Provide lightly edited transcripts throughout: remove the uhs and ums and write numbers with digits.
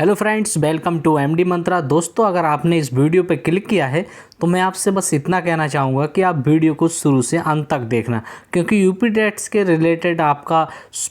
Hello friends, welcome to MD Mantra. दोस्तों, अगर आपने इस वीडियो पर क्लिक किया है तो मैं आपसे बस इतना कहना चाहूँगा कि आप वीडियो को शुरू से अंत तक देखना, क्योंकि यूपी टेट्स के रिलेटेड आपका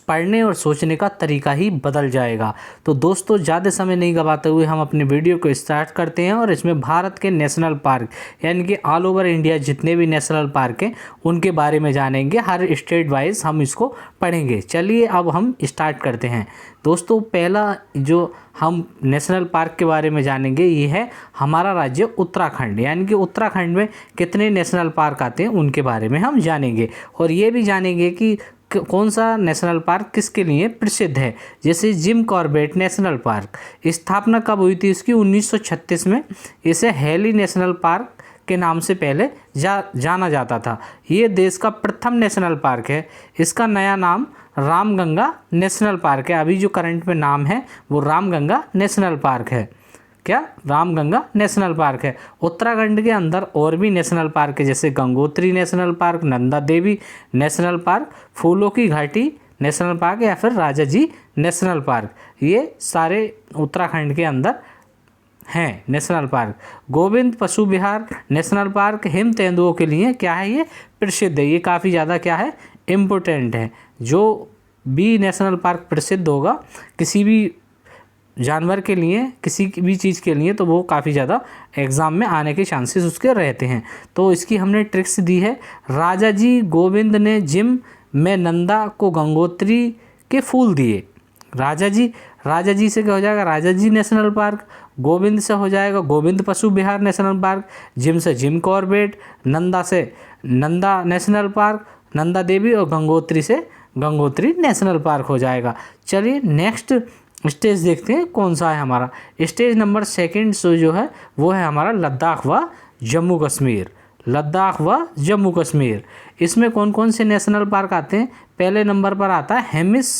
पढ़ने और सोचने का तरीका ही बदल जाएगा। तो दोस्तों, ज़्यादा समय नहीं गवाते हुए हम अपने वीडियो को स्टार्ट करते हैं और इसमें भारत के नेशनल पार्क यानी कि ऑल ओवर इंडिया जितने भी नेशनल पार्क हैं उनके बारे में जानेंगे। हर स्टेट वाइज हम इसको पढ़ेंगे। चलिए अब हम स्टार्ट करते हैं। दोस्तों, पहला जो हम नेशनल पार्क के बारे में जानेंगे ये है हमारा राज्य उत्तराखंड, यानी कि उत्तराखंड में कितने नेशनल पार्क आते हैं उनके बारे में हम जानेंगे। और ये भी जानेंगे कि कौन सा नेशनल पार्क किसके लिए प्रसिद्ध है। जैसे जिम कॉर्बेट नेशनल पार्क, स्थापना कब हुई थी इसकी? 1936 में। इसे हेली नेशनल पार्क के नाम से पहले जाना जाता था। ये देश का प्रथम नेशनल पार्क है। इसका नया नाम रामगंगा नेशनल पार्क है। अभी जो करंट में नाम है वो रामगंगा नेशनल पार्क है। क्या? रामगंगा नेशनल पार्क है। उत्तराखंड के अंदर और भी नेशनल पार्क है, जैसे Gangotri national park, Nanda Devi national park, फूलों की घाटी नेशनल पार्क या फिर राजा जी नेशनल पार्क। ये सारे उत्तराखंड के अंदर हैं national park. Govind Pashu Vihar national park हिम तेंदुओं के लिए क्या है? ये प्रसिद्ध है। ये काफ़ी ज़्यादा क्या है? इम्पोर्टेंट है। जो भी नेशनल पार्क प्रसिद्ध होगा किसी भी जानवर के लिए, किसी भी चीज़ के लिए, तो वो काफ़ी ज़्यादा एग्ज़ाम में आने के चांसेस उसके रहते हैं। तो इसकी हमने ट्रिक्स दी है। राजा जी गोविंद ने जिम में नंदा को गंगोत्री के फूल दिए। राजा जी से क्या हो जाएगा? राजा जी नेशनल पार्क। गोविंद से हो जाएगा Govind Pashu Vihar national park. Gym से जिम कॉर्बेट, नंदा से नंदा नेशनल पार्क, नंदा देवी, और गंगोत्री से गंगोत्री नेशनल पार्क हो जाएगा। चलिए नेक्स्ट स्टेज देखते हैं कौन सा है हमारा। स्टेज नंबर 2 जो है वो है हमारा लद्दाख व जम्मू कश्मीर। लद्दाख व जम्मू कश्मीर, इसमें कौन कौन से नेशनल पार्क आते हैं? पहले नंबर पर आता है हेमिस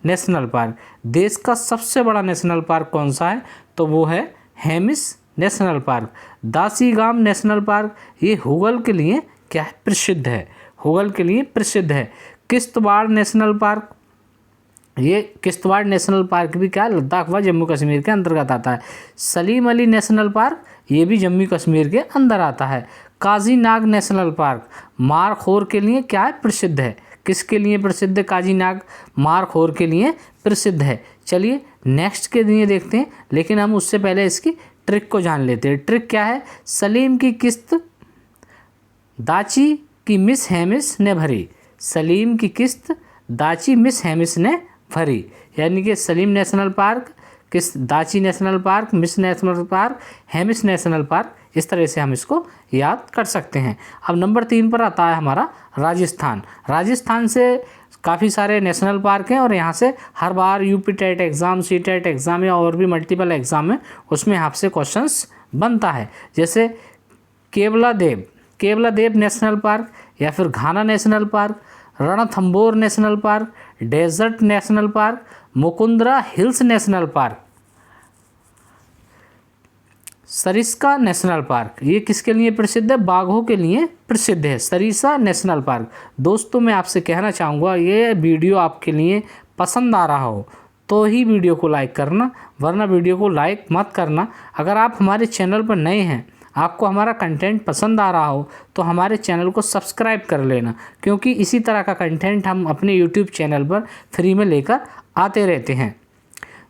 नेशनल पार्क। देश का सबसे बड़ा नेशनल पार्क कौन सा है? तो वो है Hemis national park. Dachigam national park, ये हुगल के लिए क्या है? प्रसिद्ध है। हुगल के लिए प्रसिद्ध है। किश्तवाड़ नेशनल पार्क, ये किश्तवाड़ नेशनल पार्क भी क्या है? लद्दाख व जम्मू कश्मीर के अंतर्गत आता है। सलीम अली नेशनल पार्क, ये भी जम्मू कश्मीर के अंदर आता है। काजीनाग नेशनल पार्क मारखोर के लिए क्या है? प्रसिद्ध है। किसके लिए प्रसिद्ध है? काजीनाग मारखोर के लिए प्रसिद्ध है। चलिए नेक्स्ट के लिए देखते हैं, लेकिन हम उससे पहले इसकी ट्रिक को जान लेते हैं। ट्रिक क्या है? सलीम की किस्त दाची की मिस हेमिस ने भरी। सलीम की किस्त दाची मिस हेमिस ने भरी, यानी कि सलीम नेशनल पार्क, किस दाची नेशनल पार्क, मिस national park, Hemis national park. इस तरह से हम इसको याद कर सकते हैं। अब नंबर 3 पर आता है हमारा राजस्थान। राजस्थान से काफ़ी सारे नेशनल पार्क हैं और यहाँ से हर बार UP TET exam, CTET exam या और भी मल्टीपल एग्ज़ाम में उसमें आपसे क्वेश्चंस बनता है। जैसे केवलादेव नेशनल पार्क या फिर Ghana national park, Ranthambore national park, desert national park, Mukundra hills national park, Sariska national park. ये किसके लिए प्रसिद्ध है? बाघों के लिए प्रसिद्ध है, सरिस्का नेशनल पार्क। दोस्तों, मैं आपसे कहना चाहूँगा ये वीडियो आपके लिए पसंद आ रहा हो तो ही वीडियो को लाइक करना, वरना वीडियो को लाइक मत करना। अगर आप हमारे चैनल पर नए हैं, आपको हमारा कंटेंट पसंद आ रहा हो तो हमारे चैनल को सब्सक्राइब कर लेना, क्योंकि इसी तरह का कंटेंट हम अपने यूट्यूब चैनल पर फ्री में लेकर आते रहते हैं।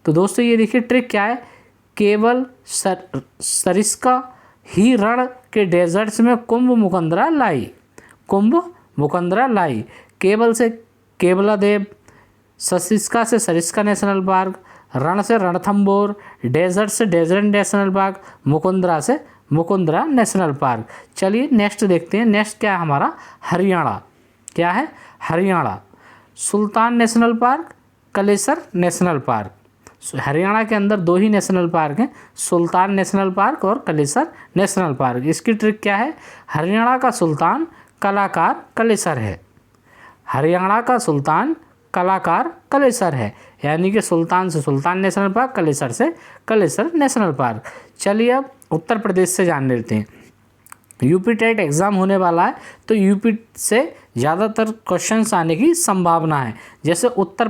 तो दोस्तों, ये देखिए ट्रिक क्या है। केवल सरिस्का ही रण के डेजर्ट्स में कुंभ मुकंदरा लाई। केवल से केवलादेव, सरिस्का से सरिस्का नेशनल पार्क, रण से रणथंबोर, डेजर्ट से डेजर्ट नेशनल पार्क, मुकुंदरा से मुकुंदरा नेशनल पार्क। चलिए नेक्स्ट देखते हैं। नेक्स्ट क्या है हमारा? हरियाणा। क्या है? Haryana. Sultan national park, Kalesar national park. Haryana के अंदर 2 ही नेशनल पार्क हैं, सुल्तान नेशनल पार्क और कलेसर नेशनल पार्क। इसकी ट्रिक क्या है? हरियाणा का सुल्तान कलाकार कलेसर है। हरियाणा का सुल्तान कलाकार कलेसर है, यानी कि सुल्तान से सुल्तान नेशनल पार्क, कलेसर से कलेसर नेशनल पार्क। चलिए अब उत्तर प्रदेश से जान लेते हैं। यूपी टेट एग्ज़ाम होने वाला है तो यूपी से ज़्यादातर क्वेश्चंस आने की संभावना है। जैसे उत्तर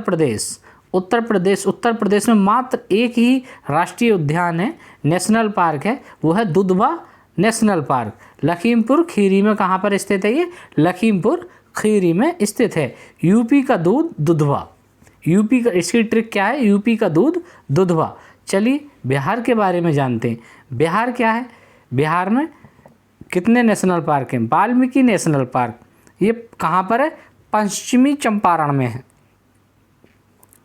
उत्तर प्रदेश में मात्र एक ही राष्ट्रीय उद्यान है, नेशनल पार्क है, वो है दुधवा नेशनल पार्क। लखीमपुर खीरी में कहाँ पर स्थित है ये? लखीमपुर खीरी में स्थित है। यूपी का दूध दुधवा, यूपी का, इसकी ट्रिक क्या है? यूपी का दूध दुधवा। चलिए बिहार के बारे में जानते हैं। बिहार क्या है? बिहार में कितने नेशनल पार्क हैं? Valmiki national park. ये कहाँ पर है? पश्चिमी चंपारण में है।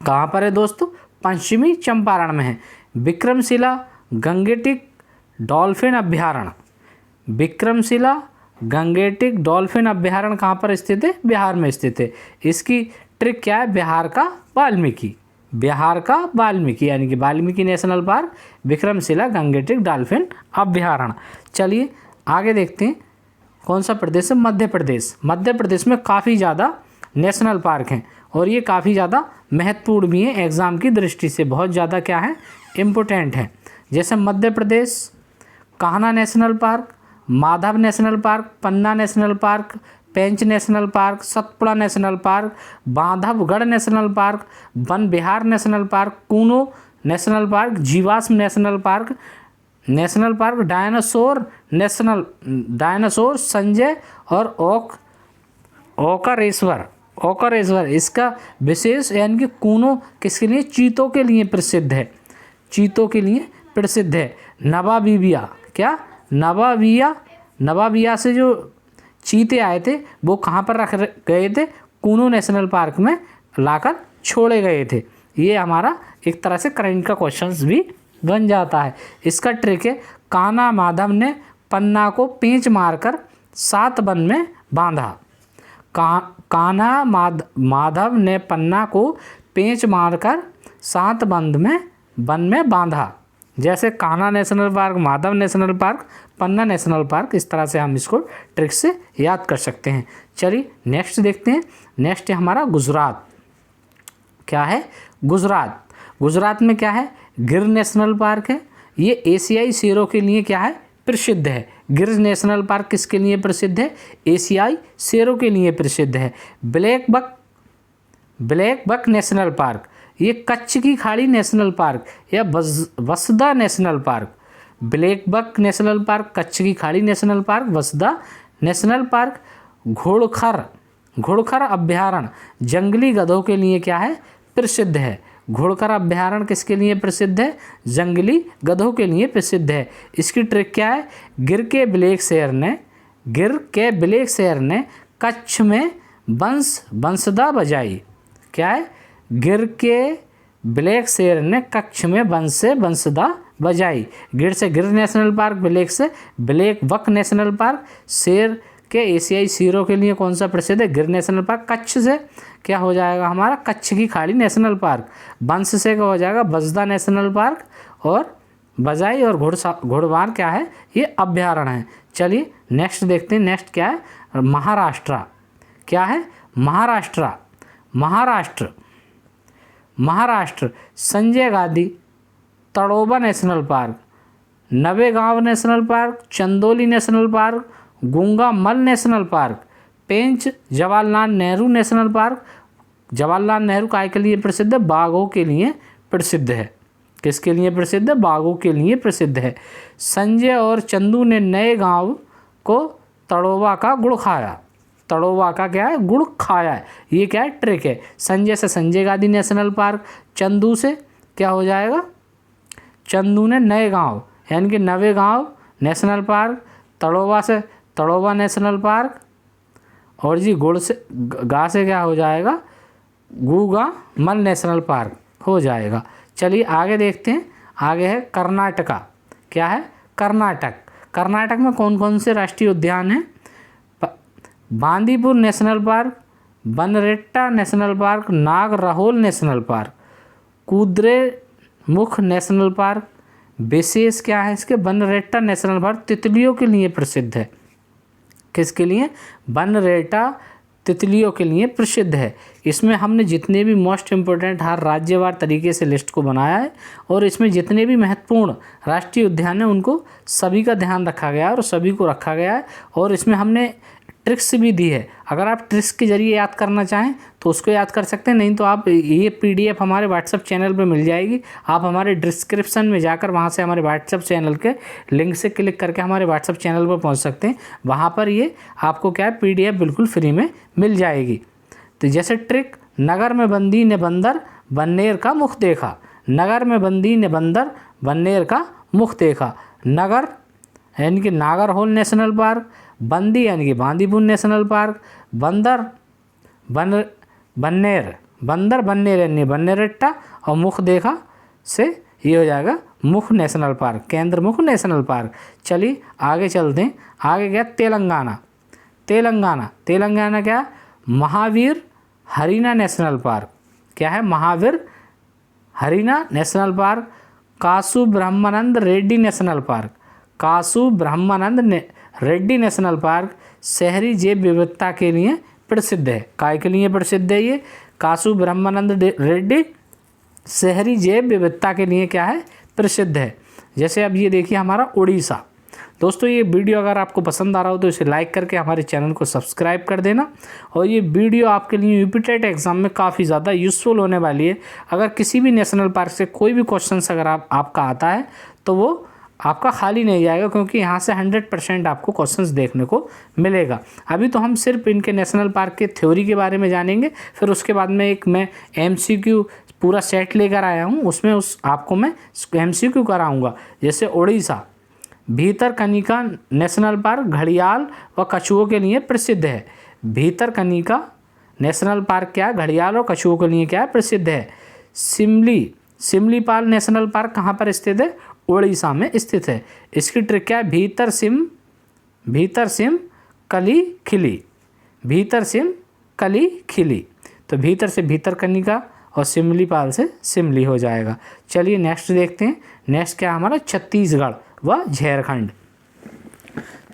कहाँ पर है दोस्तों? पश्चिमी चंपारण में है। विक्रमशिला गंगेटिक डॉल्फिन अभ्यारण्य, विक्रमशिला गंगेटिक डॉल्फिन अभ्यारण्य कहाँ पर स्थित है? बिहार में स्थित है। इसकी ट्रिक क्या है? बिहार का वाल्मीकि, बिहार का वाल्मीकि, यानी कि Valmiki national park, Vikramshila Gangetic dolphin अभ्यारण्य। चलिए आगे देखते हैं कौन सा प्रदेश है? मध्य प्रदेश। मध्य प्रदेश में काफ़ी ज़्यादा नेशनल पार्क हैं और ये काफ़ी ज़्यादा महत्वपूर्ण भी हैं, एग्ज़ाम की दृष्टि से बहुत ज़्यादा क्या है? इम्पोर्टेंट है। जैसे Madhya Pradesh Kanha national park, Madhav national park, Panna national park, Pench national park, Satpura national park, Bandhavgarh national park, Van Vihar national park, Kuno national park, जीवाश्म नेशनल पार्क, डायनासोर संजय और ओकरेश्वर। इसका विशेष यानी कि कूनो किसके लिए? चीतों के लिए प्रसिद्ध है, चीतों के लिए प्रसिद्ध है। नवाबीबिया, क्या? नवाबिया से जो चीते आए थे वो कहाँ पर रख गए थे? कूनो नेशनल पार्क में लाकर छोड़े गए थे। ये हमारा एक तरह से करंट का क्वेश्चंस भी बन जाता है। इसका ट्रिक है, कान्हा माधव ने पन्ना को पेंच मारकर 7 बन में बांधा। कान्हा माधव ने पन्ना को पेंच मारकर 7 बन में बांधा। जैसे Kanha national park, Madhav national park, Panna national park, इस तरह से हम इसको ट्रिक से याद कर सकते हैं। चलिए नेक्स्ट देखते हैं। नेक्स्ट है हमारा गुजरात। क्या है? गुजरात में क्या है? गिर नेशनल पार्क है। ये एशियाई शेरों के लिए क्या है? प्रसिद्ध है। गिर नेशनल पार्क किसके लिए प्रसिद्ध है? एशियाई शेरों के लिए प्रसिद्ध है। ब्लैक बक नेशनल पार्क, ये कच्छ की खाड़ी नेशनल पार्क या Vansda national park. Black buck national park, Kutch की खाड़ी national park, Vansda national park. घुड़खर अभ्यारण्य जंगली गधों के लिए क्या है? प्रसिद्ध है। घुड़खर अभ्यारण्य किसके लिए प्रसिद्ध है? जंगली गधों के लिए प्रसिद्ध है। इसकी ट्रिक क्या है? गिर के ब्लैक शेर ने कच्छ में बंसदा बजाई। क्या है? गिर के ब्लैक शेर ने कच्छ में बंसदा बजाई। गिर से गिर नेशनल पार्क, ब्लैक से ब्लैक बक नेशनल पार्क। शेर के एशियाई शेरों के लिए कौन सा प्रसिद्ध है? गिर नेशनल पार्क। कच्छ से क्या हो जाएगा हमारा? कच्छ की खाड़ी नेशनल पार्क। बंस से क्या हो जाएगा? बसदा नेशनल पार्क। और बजाई और घुड़वार क्या है? ये अभ्यारण्य है। चलिए नेक्स्ट देखते हैं। नेक्स्ट क्या है? महाराष्ट्र। क्या है? Maharashtra Sanjay Gandhi Tadoba national park, Navegaon national park, Chandoli national park, Gugamal national park, Pench Jawaharlal Nehru national park. Jawaharlal Nehru काय के लिए प्रसिद्ध है? बाघों के लिए प्रसिद्ध है। किसके लिए प्रसिद्ध है? बाघों के लिए प्रसिद्ध है। संजय और चंदू ने नए गांव को तड़ोबा का गुड़ खाया। तड़ोबा का क्या है? गुड़ खाया है। ये क्या है? ट्रिक है। संजय से संजय गांधी नेशनल पार्क, चंदू से क्या हो जाएगा? चंदू ने नए गांव यानी कि नवेगांव नेशनल पार्क, तड़ोबा से तड़ोबा नेशनल पार्क, और जी गुड़ से गा से क्या हो जाएगा? गुगा मल नेशनल पार्क हो जाएगा। चलिए आगे देखते हैं। आगे है कर्नाटका। क्या है? कर्नाटक में कौन कौन से राष्ट्रीय उद्यान हैं? Bandipur national park, Bannerghatta national park, Nagarhole national park, Kudremukh national park. विशेष क्या है इसके? बनरेट्टा नेशनल पार्क तितलियों के लिए प्रसिद्ध है। किसके लिए? बनरेट्टा तितलियों के लिए प्रसिद्ध है। इसमें हमने जितने भी मोस्ट इम्पोर्टेंट हर राज्यवार तरीके से लिस्ट को बनाया है और इसमें जितने भी महत्वपूर्ण राष्ट्रीय उद्यान हैं उनको सभी का ध्यान रखा गया है और सभी को रखा गया है। और इसमें हमने ट्रिक्स भी दी है। अगर आप ट्रिक्स के जरिए याद करना चाहें तो उसको याद कर सकते हैं, नहीं तो आप ये PDF हमारे व्हाट्सएप चैनल पे मिल जाएगी। आप हमारे डिस्क्रिप्शन में जाकर वहाँ से हमारे व्हाट्सएप चैनल के लिंक से क्लिक करके हमारे व्हाट्सएप चैनल पर पहुँच सकते हैं। वहाँ पर ये आपको क्या है PDF बिल्कुल फ्री में मिल जाएगी। तो जैसे ट्रिक, नगर में बंदी ने बंदर बन्नेर का मुख देखा। नगर में बंदी ने बंदर बन्नेर का मुख देखा। नगर यानी कि नागरहोल नेशनल पार्क, बंदी यानी कि बांदीपुर नेशनल पार्क, बंदर बन्नेर, बंदर बन्नेर यानी बन्नेरट्टा, और मुख देखा से ये हो जाएगा मुख नेशनल पार्क, केंद्र मुख नेशनल पार्क। चलिए आगे चलते हैं। आगे क्या, तेलंगाना। तेलंगाना, तेलंगाना क्या, महावीर हरीना नेशनल पार्क। क्या है, महावीर हरीना नेशनल पार्क। कासु ब्रह्मानंद रेड्डी नेशनल पार्क, कासु ब्रह्मानंद रेड्डी नेशनल पार्क शहरी जैव विविधता के लिए प्रसिद्ध है। काय के लिए प्रसिद्ध है ये, कासु ब्रह्मानंद रेड्डी शहरी जैव विविधता के लिए क्या है, प्रसिद्ध है। जैसे अब ये देखिए हमारा उड़ीसा। दोस्तों ये वीडियो अगर आपको पसंद आ रहा हो तो इसे लाइक करके हमारे चैनल को सब्सक्राइब कर देना, और ये वीडियो आपके लिए यूपी टेट एग्जाम में काफ़ी ज़्यादा यूज़फुल होने वाली है। अगर किसी भी नेशनल पार्क से कोई भी क्वेश्चन अगर आपका आता है तो वो आपका खाली नहीं जाएगा, क्योंकि यहाँ से 100% आपको क्वेश्चंस देखने को मिलेगा। अभी तो हम सिर्फ इनके नेशनल पार्क के थ्योरी के बारे में जानेंगे, फिर उसके बाद में एक मैं MCQ पूरा सेट लेकर आया हूँ, उसमें आपको मैं MCQ कराऊँगा। जैसे उड़ीसा, भीतरकनिका नेशनल पार्क घड़ियाल व कछुओं के लिए प्रसिद्ध है। भीतरकनिका नेशनल पार्क क्या है, घड़ियाल और कछुओं के लिए क्या है, प्रसिद्ध है। सिमलीपाल नेशनल पार्क कहाँ पर स्थित है, उड़ीसा में स्थित है। इसकी ट्रिक क्या है, भीतर सिम कली खिली, भीतर सिम कली खिली। तो भीतर से भीतरकनिका और सिमलीपाल से सिमली हो जाएगा। चलिए नेक्स्ट देखते हैं। नेक्स्ट क्या हमारा, छत्तीसगढ़ व झारखंड।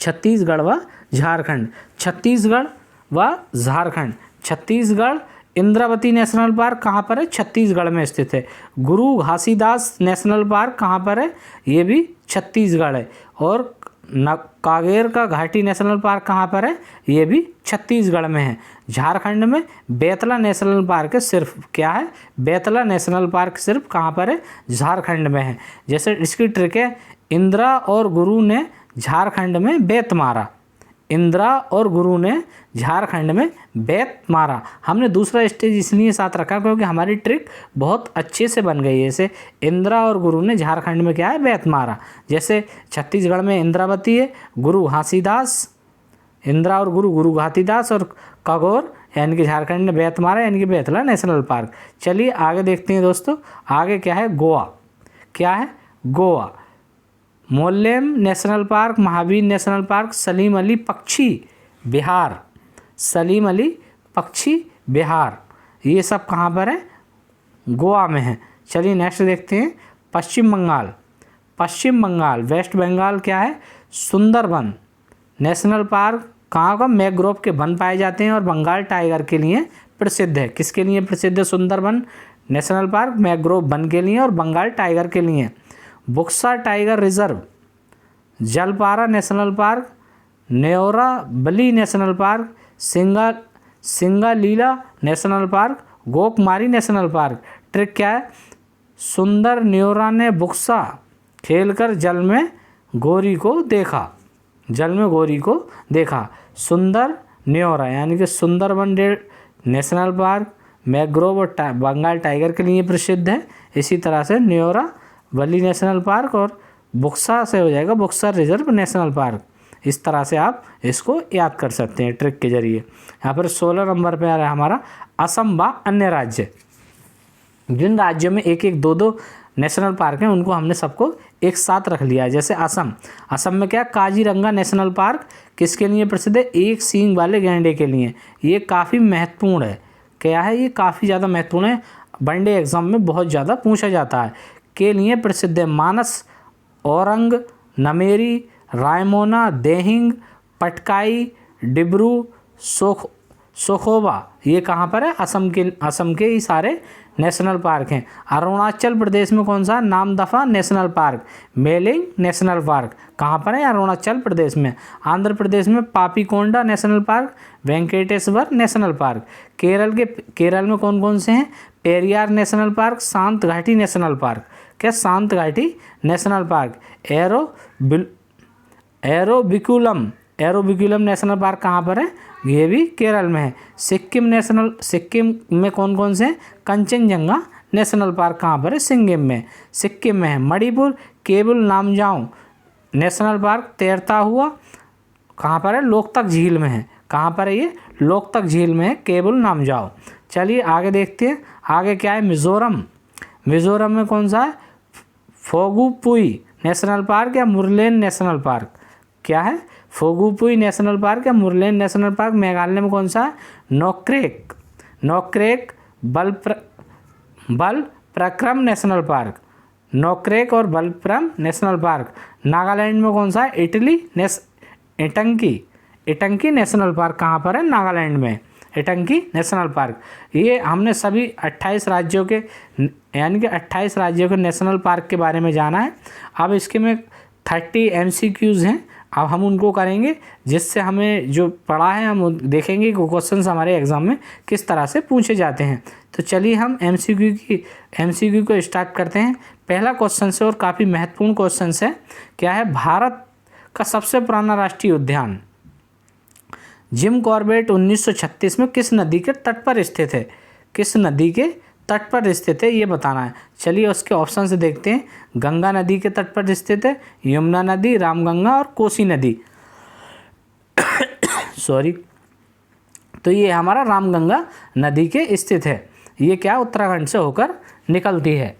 छत्तीसगढ़ व झारखंड, छत्तीसगढ़ व झारखंड। छत्तीसगढ़ इंद्रावती नेशनल पार्क कहाँ पर है, छत्तीसगढ़ में स्थित है। गुरु घासीदास नेशनल पार्क कहाँ पर है, ये भी छत्तीसगढ़ है। और कागेर का घाटी नेशनल पार्क कहाँ पर है, ये भी छत्तीसगढ़ में है। झारखंड में बेतला नेशनल पार्क है, सिर्फ क्या है, बेतला नेशनल पार्क सिर्फ कहाँ पर है, झारखंड में है। जैसे इसकी ट्रिक है, इंदिरा और गुरु ने झारखंड में बेत मारा। इंदिरा और गुरु ने झारखंड में बेत मारा। हमने दूसरा स्टेज इसलिए साथ रखा क्योंकि हमारी ट्रिक बहुत अच्छे से बन गई है। जैसे इंदिरा और गुरु ने झारखंड में क्या है, बेत मारा। जैसे छत्तीसगढ़ में इंद्रावती है, गुरु घासीदास, इंदिरा और गुरु घासीदास, और कागोर यानी कि झारखंड ने बेत मारा यानी कि बेतला नेशनल पार्क। चलिए आगे देखते हैं दोस्तों। आगे क्या है, गोवा। क्या है, Goa. Mollem national park, Mahavir national park, Salim Ali पक्षी विहार, सलीम अली पक्षी विहार, ये सब कहाँ पर है, गोवा में है। चलिए नेक्स्ट देखते हैं। पश्चिम बंगाल। पश्चिम बंगाल, वेस्ट बंगाल क्या है, सुंदरबन नेशनल पार्क कहाँ का, मैंग्रोव के वन पाए जाते हैं और बंगाल टाइगर के लिए प्रसिद्ध है। किसके लिए प्रसिद्ध है, सुंदरबन नेशनल पार्क मैंग्रोव वन के लिए और बंगाल टाइगर के लिए। Buxa tiger reserve, Jaldapara national park, Neora valley national park, Singalila national park, Gorumara national park. Trick क्या है, सुंदर न्योरा ने बुक्सा खेलकर जल में गोरी को देखा, जल में गोरी को देखा। सुंदर न्योरा यानी कि सुंदरबन नेशनल पार्क मैंग्रोव और बंगाल टाइगर के लिए प्रसिद्ध है। इसी तरह से न्योरा वली नेशनल पार्क और बुक्सा से हो जाएगा बुक्सा रिजर्व नेशनल पार्क। इस तरह से आप इसको याद कर सकते हैं ट्रिक के जरिए। यहाँ पर 16 नंबर पे आ रहा है हमारा असम व अन्य राज्य। जिन राज्यों में एक एक दो दो नेशनल पार्क हैं उनको हमने सबको एक साथ रख लिया है। जैसे असम, असम में क्या, काजीरंगा नेशनल पार्क किसके लिए प्रसिद्ध है, एक सींग वाले गैंडे के लिए। ये काफ़ी महत्वपूर्ण है। क्या है, ये काफ़ी ज़्यादा महत्वपूर्ण है, वनडे एग्जाम में बहुत ज़्यादा पूछा जाता है। के लिए प्रसिद्ध है मानस, औरंग, नमेरी, रायमोना, देहिंग, पटकाई, डिब्रू, सोखोबा, ये कहाँ पर है? असम के ही सारे नेशनल पार्क हैं। अरुणाचल प्रदेश में कौन सा? Namdapha national park, Mouling national park, कहाँ पर है? अरुणाचल प्रदेश में। आंध्र प्रदेश में Papikonda national park, Venkateswara national park. Kerala में कौन कौन से हैं? पेरियार नेशनल पार्क, शांत घाटी नेशनल पार्क। क्या? शांत घाटी नेशनल पार्क। एरोविकुलम नेशनल पार्क कहाँ पर है? ये भी केरल में है। सिक्किम में कौन कौन से हैं? कंचनजंगा नेशनल पार्क कहाँ पर है? सिक्किम में है। मणिपुर केबुल लामजाओ नेशनल पार्क तैरता हुआ कहाँ पर है? लोकतक झील में है। कहाँ पर है ये? लोकतक झील में है केबुल लामजाओ। चलिए आगे देखते हैं। आगे क्या है? मिजोरम में कौन सा है? फोगुपुई नेशनल पार्क या मुरलेन नेशनल पार्क? क्या है? फोगुपुई नेशनल पार्क या मुरलेन नेशनल पार्क। मेघालय में कौन सा है? नोक्रेक बलप्रक्रम नेशनल पार्क, नोक्रेक और बलप्रम नेशनल पार्क। नागालैंड में कौन सा है? इटंकी नेशनल पार्क कहाँ पर है? नागालैंड में इटंकी नेशनल पार्क। ये हमने सभी 28 राज्यों के यानी कि 28 राज्यों के नेशनल पार्क के बारे में जाना है। अब इसके में 30 MCQs हैं, अब हम उनको करेंगे, जिससे हमें जो पढ़ा है हम देखेंगे कि क्वेश्चंस हमारे एग्जाम में किस तरह से पूछे जाते हैं। तो चलिए हम MCQ को स्टार्ट करते हैं। पहला क्वेश्चन है और काफ़ी महत्वपूर्ण क्वेश्चन है। क्या है? भारत का सबसे पुराना राष्ट्रीय उद्यान जिम कॉर्बेट 1936 में किस नदी के तट पर स्थित है? किस नदी के तट पर स्थित है ये बताना है। चलिए उसके ऑप्शन से देखते हैं। गंगा नदी के तट पर स्थित है, यमुना नदी, रामगंगा और कोसी नदी। सॉरी, तो ये हमारा रामगंगा नदी के स्थित है। ये क्या? उत्तराखंड से होकर निकलती है।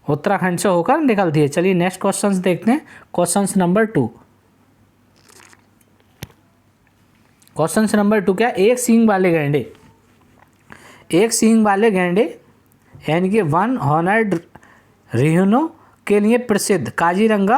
उत्तराखंड से होकर निकलती है। चलिए नेक्स्ट क्वेश्चन देखते हैं। क्वेश्चन नंबर 2 क्या? एक सींग वाले गैंडे यानी कि वन हॉर्नड रिहिनो के लिए प्रसिद्ध काजीरंगा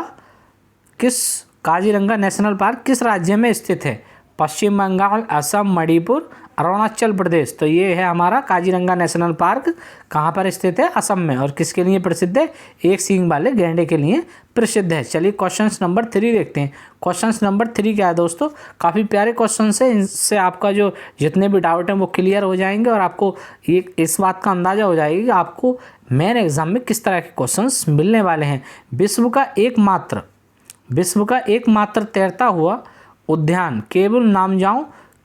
नेशनल पार्क किस राज्य में स्थित है? पश्चिम बंगाल, असम, मणिपुर, अरुणाचल प्रदेश। तो ये है हमारा काजीरंगा नेशनल पार्क कहाँ पर स्थित है? असम में। और किसके लिए प्रसिद्ध है? एक सींग वाले गैंडे के लिए प्रसिद्ध है। चलिए क्वेश्चन नंबर 3 देखते हैं। क्वेश्चन नंबर 3 क्या है दोस्तों? काफ़ी प्यारे क्वेश्चन है। इनसे आपका जो जितने भी डाउट हैं वो क्लियर हो जाएंगे और आपको ये इस बात का अंदाज़ा हो जाएगा कि आपको मेन एग्जाम में किस तरह के क्वेश्चन मिलने वाले हैं। विश्व का एकमात्र तैरता हुआ उद्यान केबुल लामजाओ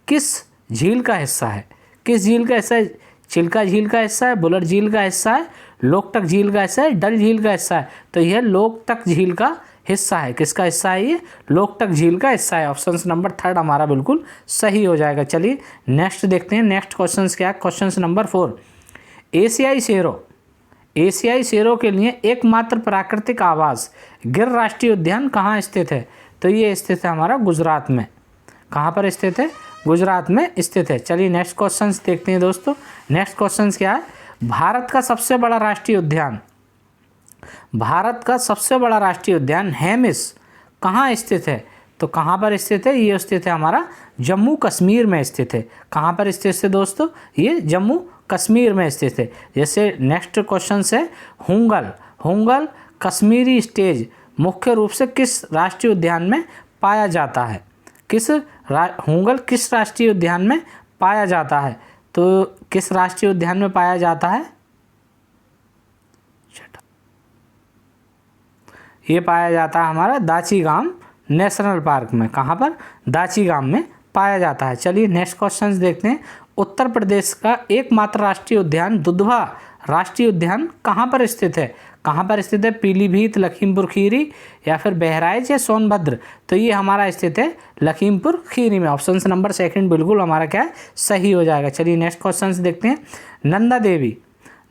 किस झील का हिस्सा है? किस झील का हिस्सा है? चिल्का झील का हिस्सा है, बुलर झील का हिस्सा है, लोकटक झील का हिस्सा है, डल झील का हिस्सा है। तो यह लोकटक झील का हिस्सा है। किसका हिस्सा है ये? लोकटक झील का हिस्सा है। ऑप्शन नंबर 3 हमारा बिल्कुल सही हो जाएगा। चलिए नेक्स्ट देखते हैं। नेक्स्ट क्वेश्चन क्या है? क्वेश्चन नंबर 4 एशियाई शेरों के लिए एकमात्र प्राकृतिक आवास गिर राष्ट्रीय उद्यान कहाँ स्थित है? तो ये स्थित है हमारा गुजरात में। कहाँ पर स्थित है? गुजरात में स्थित है। चलिए नेक्स्ट क्वेश्चन देखते हैं दोस्तों। नेक्स्ट क्वेश्चन क्या है? भारत का सबसे बड़ा राष्ट्रीय उद्यान हेमिस कहाँ स्थित है? तो कहाँ पर स्थित है? ये स्थित है हमारा जम्मू कश्मीर में स्थित है। कहाँ पर स्थित है दोस्तों? ये जम्मू कश्मीर में स्थित है। जैसे नेक्स्ट क्वेश्चन है होंगल कश्मीरी स्टेज मुख्य रूप से किस राष्ट्रीय उद्यान में पाया जाता है? होंगल किस राष्ट्रीय उद्यान में पाया जाता है? तो किस राष्ट्रीय उद्यान में पाया जाता है? ये पाया जाता है हमारा दाचीगाम नेशनल पार्क में। कहाँ पर? दाचीगाम में पाया जाता है। चलिए नेक्स्ट क्वेश्चन देखते हैं। उत्तर प्रदेश का एकमात्र राष्ट्रीय उद्यान दुधवा राष्ट्रीय उद्यान कहाँ पर स्थित है? कहाँ पर स्थित है? पीलीभीत, लखीमपुर खीरी या फिर बहराइच या सोनभद्र। तो ये हमारा स्थित है लखीमपुर खीरी में। ऑप्शन नंबर 2 बिल्कुल हमारा क्या है? सही हो जाएगा। चलिए नेक्स्ट क्वेश्चन देखते हैं।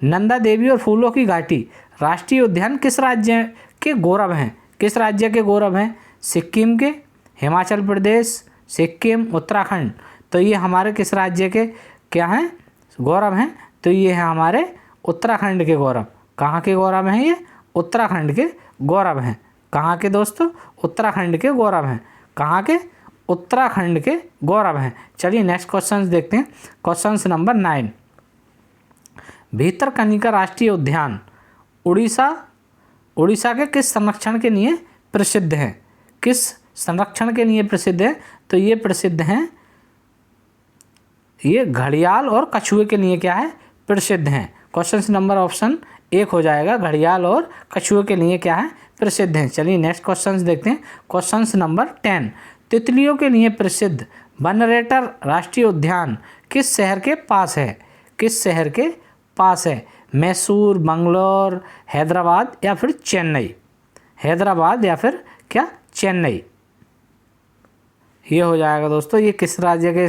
नंदा देवी और फूलों की घाटी राष्ट्रीय उद्यान किस राज्य के गौरव हैं? किस राज्य के गौरव हैं? सिक्किम के, हिमाचल प्रदेश, सिक्किम, उत्तराखंड। तो ये हमारे किस राज्य के क्या हैं? गौरव हैं। तो ये है हमारे उत्तराखंड के गौरव। कहाँ के गौरव हैं? ये उत्तराखंड के गौरव हैं। कहाँ के दोस्तों? उत्तराखंड के गौरव हैं। कहाँ के? उत्तराखंड के गौरव हैं। चलिए नेक्स्ट क्वेश्चन देखते हैं। क्वेश्चन नंबर 9, भीतरकनिका राष्ट्रीय उद्यान उड़ीसा के किस संरक्षण के लिए प्रसिद्ध है? किस संरक्षण के लिए प्रसिद्ध है? तो ये प्रसिद्ध हैं, ये घड़ियाल और कछुए के लिए क्या है? प्रसिद्ध हैं। क्वेश्चन नंबर ऑप्शन 1 हो जाएगा, घड़ियाल और कछुए के लिए क्या है? प्रसिद्ध हैं। चलिए नेक्स्ट क्वेश्चन देखते हैं। क्वेश्चन नंबर 10, तितलियों के लिए प्रसिद्ध बनरेटर राष्ट्रीय उद्यान किस शहर के पास है? किस शहर के पास है? मैसूर, बंगलोर, हैदराबाद या फिर चेन्नई? हैदराबाद या फिर क्या? चेन्नई। ये हो जाएगा दोस्तों। ये किस राज्य के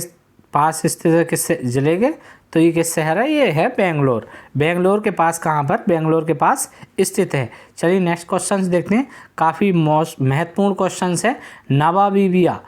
पास स्थित है? किस जिले के? तो ये किस शहर है? ये है बेंगलोर। बेंगलोर के पास कहाँ पर? बेंगलोर के पास स्थित है। चलिए नेक्स्ट क्वेश्चन देखते हैं। काफ़ी महत्वपूर्ण क्वेश्चन है। नवाबीबिया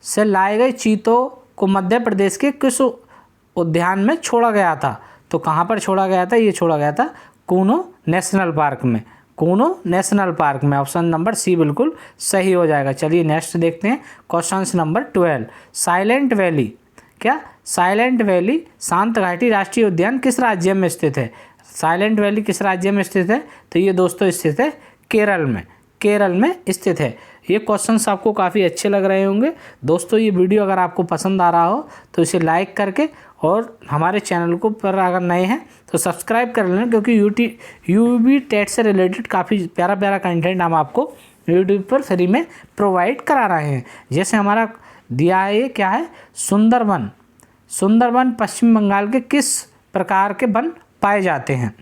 से लाए गए चीतों को मध्य प्रदेश के किस उद्यान में छोड़ा गया था? तो कहाँ पर छोड़ा गया था? ये छोड़ा गया था कूनो नेशनल पार्क में। कूनो नेशनल पार्क में। ऑप्शन नंबर सी बिल्कुल सही हो जाएगा। चलिए नेक्स्ट देखते हैं। क्वेश्चन नंबर 12, साइलेंट वैली क्या? साइलेंट वैली शांत घाटी राष्ट्रीय उद्यान किस राज्य में स्थित है? साइलेंट वैली किस राज्य में स्थित है? तो ये दोस्तों स्थित है केरल में। केरल में स्थित है। ये क्वेश्चंस आपको काफ़ी अच्छे लग रहे होंगे दोस्तों। ये वीडियो अगर आपको पसंद आ रहा हो तो इसे लाइक करके और हमारे चैनल को पर अगर नए हैं तो सब्सक्राइब कर लेना, क्योंकि यूपी टेट से रिलेटेड काफ़ी प्यारा प्यारा कंटेंट हम आपको यूट्यूब पर फ्री में प्रोवाइड करा रहे हैं। जैसे हमारा दिया है ये क्या है? सुंदरवन। सुंदरवन पश्चिम बंगाल के किस प्रकार के वन पाए जाते हैं?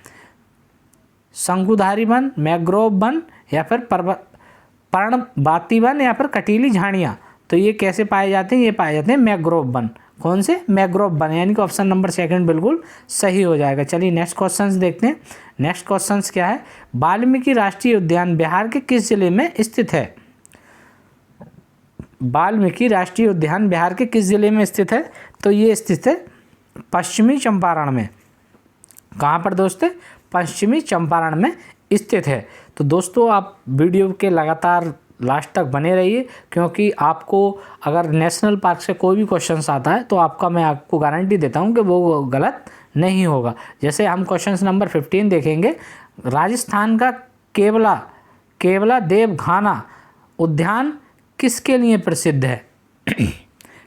शंकुधारी वन, मैंग्रोव वन या फिर पर्णपाती वन या फिर कटीली झाड़ियाँ? तो ये कैसे पाए जाते हैं? ये पाए जाते हैं मैंग्रोव वन। कौन से? मैंग्रोव वन, यानी कि ऑप्शन नंबर 2 बिल्कुल सही हो जाएगा। चलिए नेक्स्ट क्वेश्चन देखते हैं। नेक्स्ट क्वेश्चन क्या है? वाल्मीकि राष्ट्रीय उद्यान बिहार के किस जिले में स्थित है? वाल्मीकि राष्ट्रीय उद्यान बिहार के किस जिले में स्थित है? तो ये स्थित है पश्चिमी चंपारण में। कहाँ पर दोस्तों? पश्चिमी चंपारण में स्थित है। तो दोस्तों आप वीडियो के लगातार लास्ट तक बने रहिए, क्योंकि आपको अगर नेशनल पार्क से कोई भी क्वेश्चन आता है तो मैं आपको गारंटी देता हूँ कि वो गलत नहीं होगा। जैसे हम क्वेश्चन नंबर 15 देखेंगे। राजस्थान का केवला देवघाना उद्यान किसके लिए प्रसिद्ध है?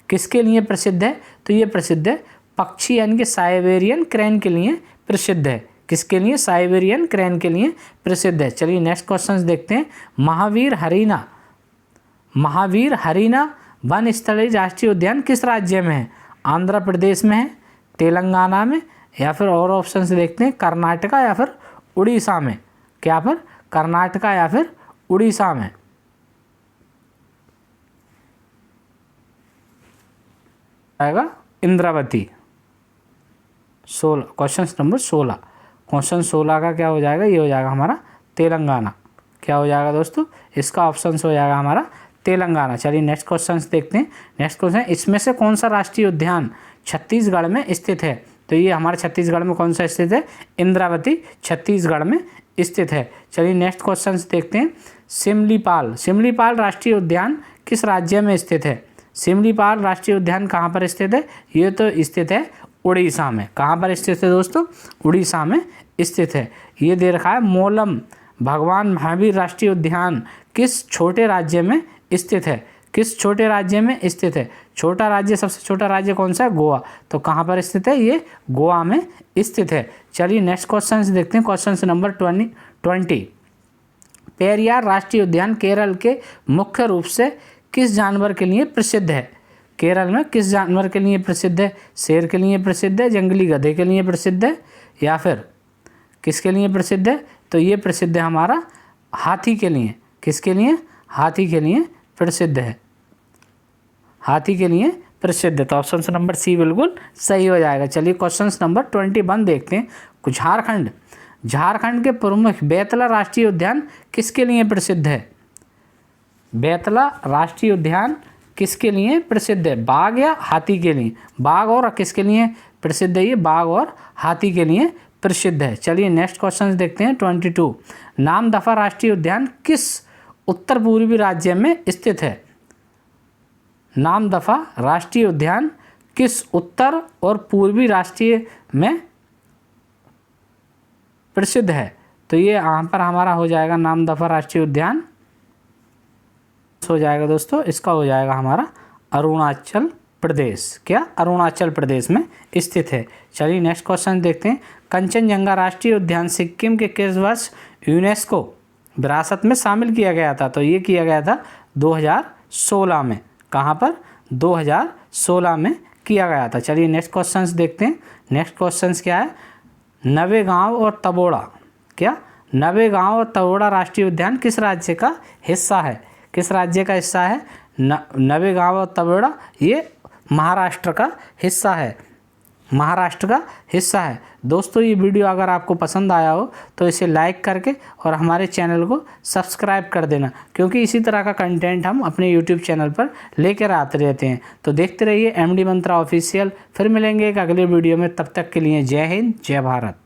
किसके लिए प्रसिद्ध है? तो ये प्रसिद्ध है पक्षी यानी कि साइबेरियन क्रेन के लिए प्रसिद्ध है। किसके लिए? साइबेरियन क्रेन के लिए प्रसिद्ध है। चलिए नेक्स्ट क्वेश्चन देखते हैं। महावीर हरीना वन स्थलीय राष्ट्रीय उद्यान किस राज्य में है? आंध्र प्रदेश में है, तेलंगाना में या फिर और ऑप्शन से देखते हैं कर्नाटका या फिर उड़ीसा में। क्या पर? कर्नाटका या फिर उड़ीसा में। आएगा इंद्रावती। 16 question number 16। क्वेश्चन 16 का क्या हो जाएगा? ये हो जाएगा हमारा तेलंगाना। क्या हो जाएगा दोस्तों? इसका ऑप्शन हो जाएगा हमारा तेलंगाना। चलिए नेक्स्ट क्वेश्चन देखते हैं। नेक्स्ट क्वेश्चन, इसमें से कौन सा राष्ट्रीय उद्यान छत्तीसगढ़ में स्थित है? तो ये हमारे छत्तीसगढ़ में कौन सा स्थित है? इंद्रावती छत्तीसगढ़ में स्थित है। चलिए नेक्स्ट क्वेश्चन देखते हैं। सिमलीपाल राष्ट्रीय उद्यान किस राज्य में स्थित है? सिमलीपाल राष्ट्रीय उद्यान कहाँ पर स्थित है? ये तो स्थित है उड़ीसा में। कहाँ पर स्थित है दोस्तों? उड़ीसा में स्थित है। ये दे रखा है मोलम भगवान महावीर राष्ट्रीय उद्यान किस छोटे राज्य में स्थित है? किस छोटे राज्य में स्थित है? छोटा राज्य, सबसे छोटा राज्य कौन सा है? गोवा। तो कहाँ पर स्थित है? ये गोवा में स्थित है। चलिए नेक्स्ट क्वेश्चन देखते हैं। Question number 20। पेरियार राष्ट्रीय उद्यान केरल के मुख्य रूप से किस जानवर के लिए प्रसिद्ध है? केरल में किस जानवर के लिए प्रसिद्ध है? शेर के लिए प्रसिद्ध है, जंगली गधे के लिए प्रसिद्ध है या फिर किसके लिए प्रसिद्ध है? तो ये प्रसिद्ध है हमारा हाथी के लिए। किसके लिए? हाथी के लिए प्रसिद्ध है। हाथी के लिए प्रसिद्ध है। तो ऑप्शन नंबर सी बिल्कुल सही हो जाएगा। चलिए क्वेश्चन नंबर 21 देखते हैं। झारखंड के प्रमुख बेतला राष्ट्रीय उद्यान किसके लिए प्रसिद्ध है? बेतला राष्ट्रीय उद्यान किसके लिए प्रसिद्ध है? बाघ या हाथी के लिए? बाघ और किसके लिए प्रसिद्ध है? ये बाघ और हाथी के लिए प्रसिद्ध है। चलिए नेक्स्ट क्वेश्चन देखते हैं। 22। नामदफा राष्ट्रीय उद्यान किस उत्तर पूर्वी राज्य में स्थित है? नामदफा राष्ट्रीय उद्यान किस उत्तर और पूर्वी राष्ट्रीय में प्रसिद्ध है? तो ये यहाँ पर हमारा हो जाएगा नामदफा राष्ट्रीय उद्यान हो जाएगा दोस्तों, इसका हो जाएगा हमारा अरुणाचल प्रदेश। क्या? अरुणाचल प्रदेश में स्थित है। चलिए नेक्स्ट क्वेश्चन देखते हैं। कंचनजंगा राष्ट्रीय उद्यान सिक्किम के किस वर्ष यूनेस्को विरासत में शामिल किया गया था? तो ये किया गया था 2016 में। कहाँ पर? 2016 में किया गया था। चलिए नेक्स्ट क्वेश्चन देखते हैं। नेक्स्ट क्वेश्चन क्या है? नवेगांव और तबोड़ा, क्या नवेगांव और तबोड़ा राष्ट्रीय उद्यान किस राज्य का हिस्सा है? किस राज्य का हिस्सा है? नवेगांव और तबोड़ा ये महाराष्ट्र का हिस्सा है, महाराष्ट्र का हिस्सा है। दोस्तों ये वीडियो अगर आपको पसंद आया हो तो इसे लाइक करके और हमारे चैनल को सब्सक्राइब कर देना, क्योंकि इसी तरह का कंटेंट हम अपने यूट्यूब चैनल पर लेकर आते रहते हैं। तो देखते रहिए एमडी मंत्रा ऑफिशियल। फिर मिलेंगे एक अगले वीडियो में, तब तक के लिए जय हिंद, जय भारत।